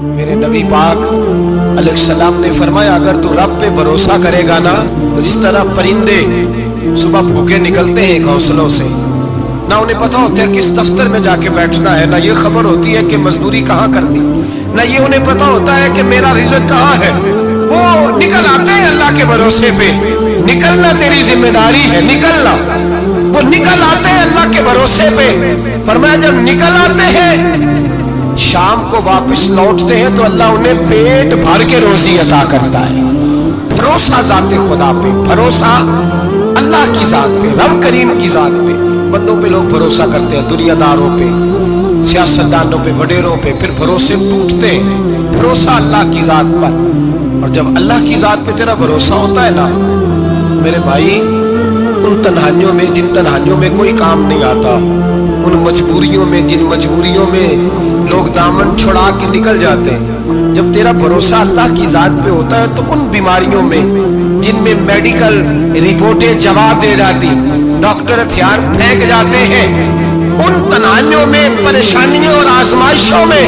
میرے نبی پاک علیہ السلام نے فرمایا اگر تو رب پہ بھروسہ کرے گا نا تو جس طرح پرندے صبح بھوکے نکلتے ہیں گھونسلوں سے، نہ انہیں پتا ہوتا ہے کس دفتر میں جا کے بیٹھنا ہے، نہ یہ خبر ہوتی ہے کہ مزدوری کہاں کرنی، نہ یہ انہیں پتا ہوتا ہے کہ میرا رزق کہاں ہے، وہ نکل آتے ہیں اللہ کے بھروسے پہ۔ نکلنا تیری ذمہ داری ہے، نکلنا، وہ نکل آتے ہیں اللہ کے بھروسے پہ۔ فرمایا جب نکل آتے ہیں شام کو واپس لوٹتے ہیں تو اللہ انہیں پیٹ بھر کے روزی عطا کرتا ہے۔ بھروسہ ذات خدا پہ، بھروسہ اللہ کی ذات پہ، رب کریم کی ذات پہ۔ بندوں پہ لوگ بھروسہ کرتے ہیں، دنیا داروں پہ، سیاستدانوں پہ، وڈیروں پہ، پھر بھروسے ٹوٹتے ہیں۔ بھروسہ اللہ کی ذات پر، اور جب اللہ کی ذات پہ تیرا بھروسہ ہوتا ہے نا میرے بھائی، ان تنہائیوں میں جن تنہائیوں میں کوئی کام نہیں آتا، ان مجبوریوں میں جن مجبوریوں میں لوگ دامن چھڑا کے نکل جاتے ہیں، جب تیرا بھروسہ اللہ کی ذات پہ ہوتا ہے تو ان بیماریوں میں جن میں میڈیکل رپورٹیں جواب دے جاتی، ڈاکٹر ہتھیار پھینک جاتے ہیں، ان تنہائیوں میں، پریشانیوں اور آزمائشوں میں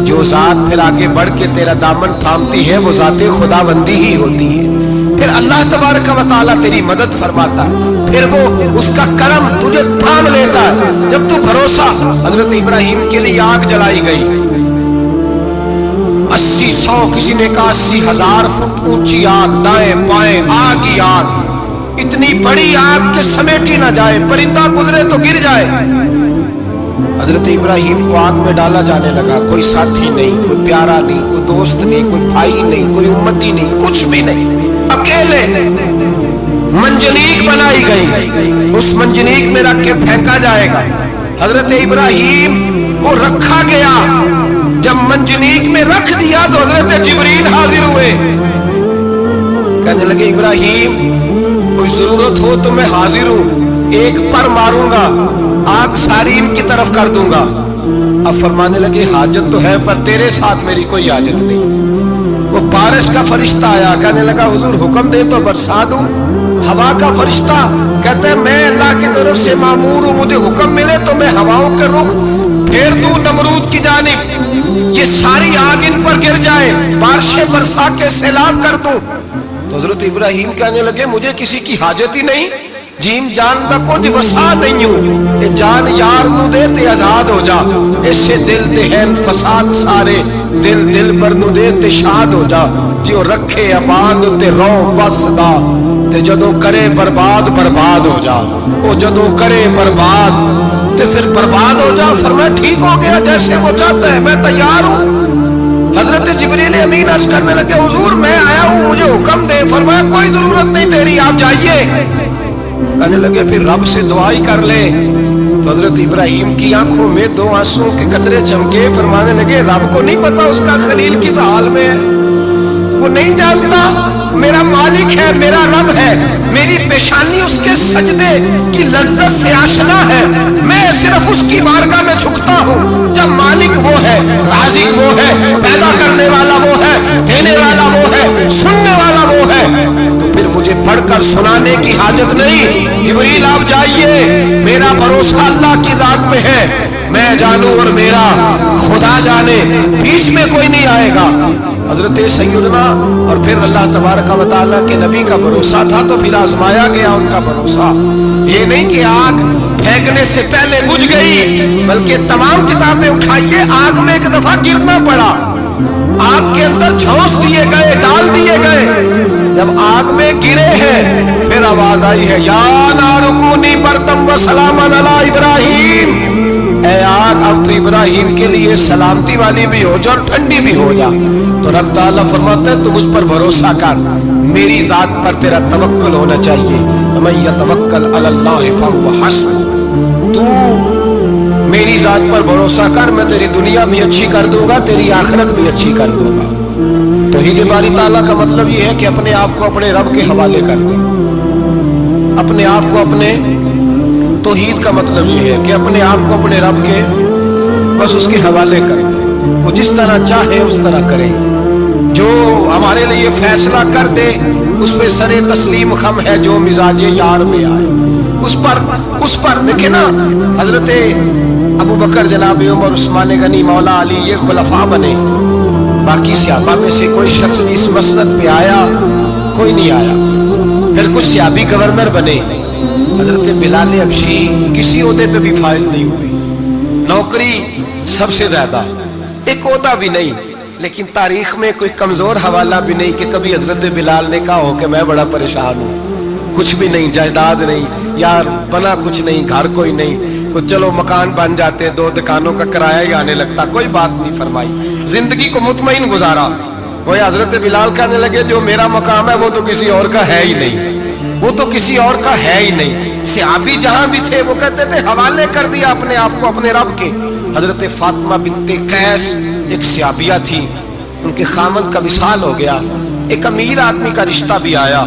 جو ذات پھر آگے بڑھ کے تیرا دامن تھامتی ہے وہ ذات خدا بندی ہی ہوتی ہے۔ پھر اللہ تبارک و تعالیٰ تیری مدد فرماتا ہے، پھر وہ اس کا کرم تجھے تھام لیتا ہے۔ جب تو بھروسہ، حضرت ابراہیم کے لیے آگ جلائی گئی، 80-100 کسی نے کہا 80,000 فٹ اونچی آگ، دائیں بائیں آگ ہی آگ، اتنی بڑی آگ کہ سمیٹی نہ جائے، پرندہ گزرے تو گر جائے۔ حضرت ابراہیم کو آگ میں ڈالا جانے لگا، کوئی ساتھی نہیں، کوئی پیارا نہیں، کوئی دوست نہیں، کوئی بھائی نہیں، کوئی امتی نہیں، کچھ بھی نہیں، اکیلے منجنیق بنائی گئی، اس منجنیق میں رکھ کے پھینکا جائے گا۔ حضرت ابراہیم کو رکھا گیا، جب منجنیق میں رکھ دیا تو حضرت جبریل حاضر ہوئے، کہنے لگے ابراہیم کوئی ضرورت ہو تو میں حاضر ہوں، ایک پر ماروں گا، آگ ساری ان کی طرف کر دوں گا۔ اب فرمانے لگے حاجت تو ہے پر تیرے ساتھ میری کوئی حاجت نہیں۔ وہ بارش کا فرشتہ آیا، کہنے لگا حضور حکم دے تو برسا دوں۔ ہوا کا فرشتہ کہتے ہیں میں اللہ کی طرف سے مامور ہوں، مجھے حکم ملے تو میں ہواؤں کے رخ پھیر دوں نمرود کی جانب، یہ ساری آگ ان پر گر جائے، بارشیں برسا کے سیلاب کر دوں۔ تو حضرت ابراہیم کہنے لگے مجھے کسی کی حاجت ہی نہیں، جیم جان دا کچھ وسا نہیں ہوں، اے جان یار نو دے تے آزاد ہو جا، ایسے دل دہن فساد سارے، دل دل پر نو دے تے شاد ہو جا، جیو رکھے آباد تے رو وسدا، تے جدوں کرے برباد برباد ہو جا، او جدوں کرے برباد تے پھر برباد ہو جا۔ فرمایا ٹھیک ہو گیا، جیسے وہ چاہتا ہے میں تیار ہوں۔ حضرت جبریل امین عرض کرنے لگے حضور میں آیا ہوں، مجھے حکم دے۔ فرمایا کوئی ضرورت نہیں تیری، آپ جائیے۔ کہنے لگے پھر رب سے دعائی کر لے۔ تو حضرت ابراہیم کی آنکھوں میں 2 آنسوں کے قطرے چمکے، فرمانے لگے رب کو نہیں پتا اس کا خلیل کس حال میں ہے، وہ نہیں جانتا، میرا مالک ہے، میرا رب ہے، میری پیشانی اس کے سجدے کی لذت سے آشنا ہے، میں صرف اس کی بارگاہ میں جھکتا ہوں۔ جب مالک وہ ہے، رازق وہ ہے، پیدا کرنے والا وہ ہے، دینے والا وہ ہے، سننے والا وہ ہے، تو پھر مجھے پڑھ کر سنانے کی حاجت نہیں۔ جبریل آپ جائیے، میرا بھروسہ اللہ کی ذات میں ہے، میں جانوں اور میرا خدا جانے، بیچ میں کوئی نہیں آئے گا۔ حضرت سیدنا اور پھر اللہ تبارک و تعالیٰ کے نبی کا بھروسہ تھا تو پھر آزمایا گیا ان کا بھروسہ۔ یہ نہیں کہ آگ پھینکنے سے پہلے بجھ گئی، بلکہ تمام کتابیں اٹھائیے، آگ میں ایک دفعہ گرنا پڑا، آگ کے اندر جھونس دیے گئے، ڈال دیے گئے۔ جب آگ میں گرے ہیں پھر آواز آئی ہے یا نار کونی بردم و سلاما علی ابراہیم، اے آگ اب تو ابراہیم کے لیے سلامتی والی بھی ہو جا اور ٹھنڈی بھی ہو جا۔ تو رب تعالیٰ فرماتا ہے تو مجھ پر بھروسہ کر، میری ذات پر تیرا توکل ہونا چاہیے۔ وَمَن يَتَوَكَّلْ عَلَى اللَّهِ فَهُوَ حَسْبُهُ، تو میری ذات پر بھروسہ کر، میں تیری دنیا بھی اچھی کر دوں گا، تیری آخرت بھی اچھی کر دوں گا۔ توحید باری تعالیٰ کا مطلب یہ ہے کہ اپنے آپ کو اپنے رب کے حوالے کر دیں، اپنے آپ کو اپنے، توحید کا مطلب یہ ہے کہ اپنے آپ کو اپنے رب کے بس اس کے حوالے کر دیں، وہ جس طرح چاہے اس طرح کرے، جو ہمارے لیے فیصلہ کر دے اس پہ سر تسلیم خم ہے، جو مزاج یار میں آئے اس پر دیکھیں نا، حضرت ابو بکر جناب عمر عثمان غنی مولا علی یہ خلفاء بنے، باقی صحابہ میں سے کوئی شخص بھی اس مسند پہ آیا کوئی نہیں آیا۔ پھر کچھ صحابی گورنر بنے، حضرت بلال حبشی کسی عہدے پہ بھی فائز نہیں ہوئے، نوکری سب سے زیادہ، ایک عہدہ بھی نہیں، لیکن تاریخ میں کوئی کمزور حوالہ بھی نہیں کہ کبھی حضرت بلال نے کہا ہو کہ میں بڑا پریشان ہوں، کچھ بھی نہیں، جائیداد نہیں یار، بنا کچھ نہیں، گھر کوئی نہیں، چلو مکان بن جاتے، 2 دکانوں کا کرایہ ہی آنے لگتا، کوئی بات نہیں فرمائی، زندگی کو مطمئن گزارا۔ وہ حضرت بلال کہنے لگے جو میرا مقام ہے وہ تو کسی اور کا ہے ہی نہیں، وہ تو کسی اور کا ہے ہی نہیں۔ صحابی جہاں بھی تھے وہ کہتے تھے حوالے کر دیا اپنے آپ کو اپنے رب کے۔ حضرت فاطمہ بنت قیس ایک صحابیہ تھی، ان کے خامد کا وصال ہو گیا، ایک امیر آدمی کا رشتہ بھی آیا،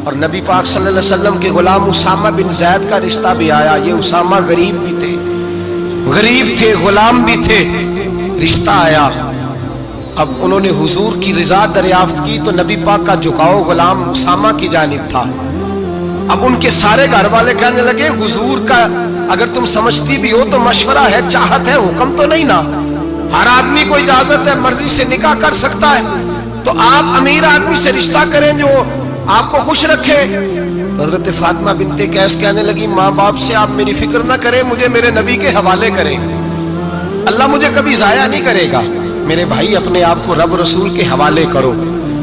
اور نبی پاک صلی اللہ علیہ وسلم کے غلام اسامہ بن زید کا رشتہ بھی آیا۔ یہ اسامہ غریب بھی تھے، غریب تھے، غلام بھی تھے، رشتہ آیا۔ اب انہوں نے حضور کی رضا دریافت کی تو نبی پاک کا جھکاؤ غلام اسامہ کی جانب تھا۔ اب ان کے سارے گھر والے کہنے لگے حضور کا اگر تم سمجھتی بھی ہو تو مشورہ ہے، چاہت ہے، حکم تو نہیں نا، ہر آدمی کو اجازت ہے مرضی سے نکاح کر سکتا ہے، تو آپ امیر آدمی سے رشتہ کریں جو آپ کو خوش رکھے۔ تو حضرت فاطمہ بنت قیس کہنے لگی ماں باپ سے آپ میری فکر نہ کریں، مجھے میرے نبی کے حوالے کریں، اللہ مجھے کبھی ضائع نہیں کرے گا۔ میرے بھائی اپنے آپ کو رب رسول کے حوالے کرو۔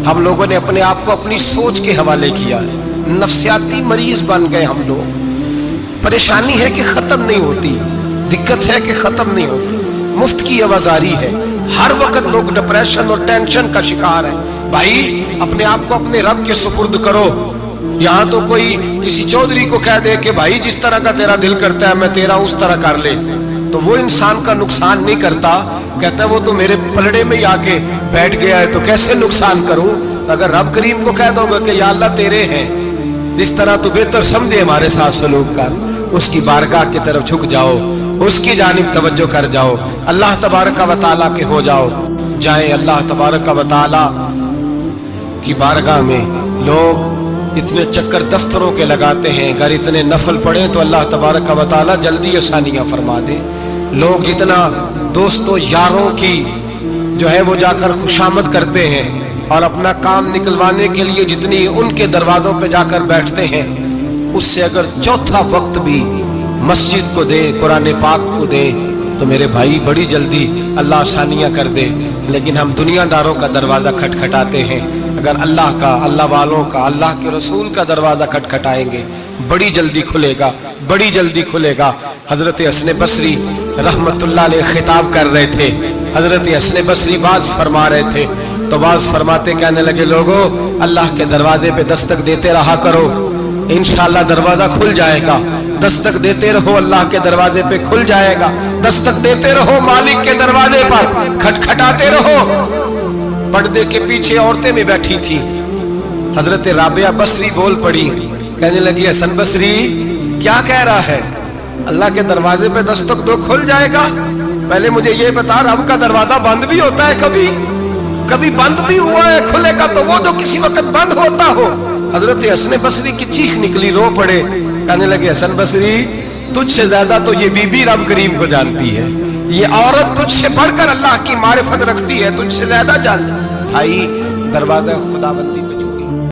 ہم لوگوں نے اپنے آپ کو اپنی سوچ کے حوالے کیا، نفسیاتی مریض بن گئے ہم لوگ۔ پریشانی ہے کہ ختم نہیں ہوتی، دقت ہے کہ ختم نہیں ہوتی، مفت کی آوازاری ہے، ہر وقت لوگ ڈپریشن اور ٹینشن کا شکار ہیں۔ بھائی اپنے آپ کو اپنے رب کے سپرد کرو۔ یہاں تو کوئی کسی چودھری کو کہہ دے کہ بھائی جس طرح کا تیرا دل کرتا ہے میں تیرا اس طرح کر لے، تو وہ انسان کا نقصان نہیں کرتا، کہتا ہے وہ تو میرے پلڑے میں آ کے بیٹھ گیا ہے تو کیسے نقصان کروں۔ اگر رب کریم کو کہہ دو گا کہ یا اللہ تیرے ہیں، جس طرح تو بہتر سمجھے ہمارے ساتھ سلوک کر، اس کی بارگاہ کی طرف جھک جاؤ، اس کی جانب توجہ کر جاؤ، اللہ تبارک و تعالیٰ کے ہو جاؤ۔ جائیں اللہ تبارک و تعالیٰ کی بارگاہ میں۔ لوگ اتنے چکر دفتروں کے لگاتے ہیں، اگر اتنے نفل پڑھیں تو اللہ تبارک و تعالیٰ جلدی آسانیاں فرما دے۔ لوگ جتنا دوستوں یاروں کی جو ہے وہ جا کر خوشامد کرتے ہیں اور اپنا کام نکلوانے کے لیے جتنی ان کے دروازوں پہ جا کر بیٹھتے ہیں، اس سے اگر چوتھا وقت بھی مسجد کو دے، قرآن پاک کو دے، تو میرے بھائی بڑی جلدی اللہ آسانیاں کر دے۔ لیکن ہم دنیا داروں کا دروازہ کھٹکھٹاتے ہیں، اگر اللہ کا، اللہ والوں کا، اللہ کے رسول کا دروازہ کھٹکھٹائیں گے بڑی جلدی کھلے گا، بڑی جلدی کھلے گا۔ حضرت حسن بصری رحمت اللہ علیہ خطاب کر رہے تھے، حضرت حسن بصری واز فرما رہے تھے، تو واز فرماتے کہنے لگے لوگوں اللہ کے دروازے پہ دستک دیتے رہا کرو، انشاءاللہ دروازہ کھل جائے گا۔ دستک دیتے رہو، اللہ کے دروازے پہ کھل جائے گا۔ دستک دیتے رہو مالک کے دروازے پر، کھٹکھٹاتے رہو۔ پردے کے پیچھے عورتیں میں بیٹھی تھی، حضرت رابعہ بصری بول پڑی، کہنے لگی حسن بصری کیا کہہ رہا ہے؟ اللہ کے دروازے پہ دستک دو کھل جائے گا؟ پہلے مجھے یہ بتا رب کا دروازہ بند بھی ہوتا ہے، کبھی بند بھی ہوا ہے، کھلے گا تو وہ جو کسی وقت بند ہوتا ہو۔ حضرت حسن بصری کی چیخ نکلی، رو پڑے، کہنے لگے حسن بصری تجھ سے زیادہ تو یہ بی بی رب کریم کو جانتی ہے، یہ عورت تجھ سے بڑھ کر اللہ کی معرفت رکھتی ہے، تجھ سے زیادہ جانتی۔ بھائی دروازہ خداوندی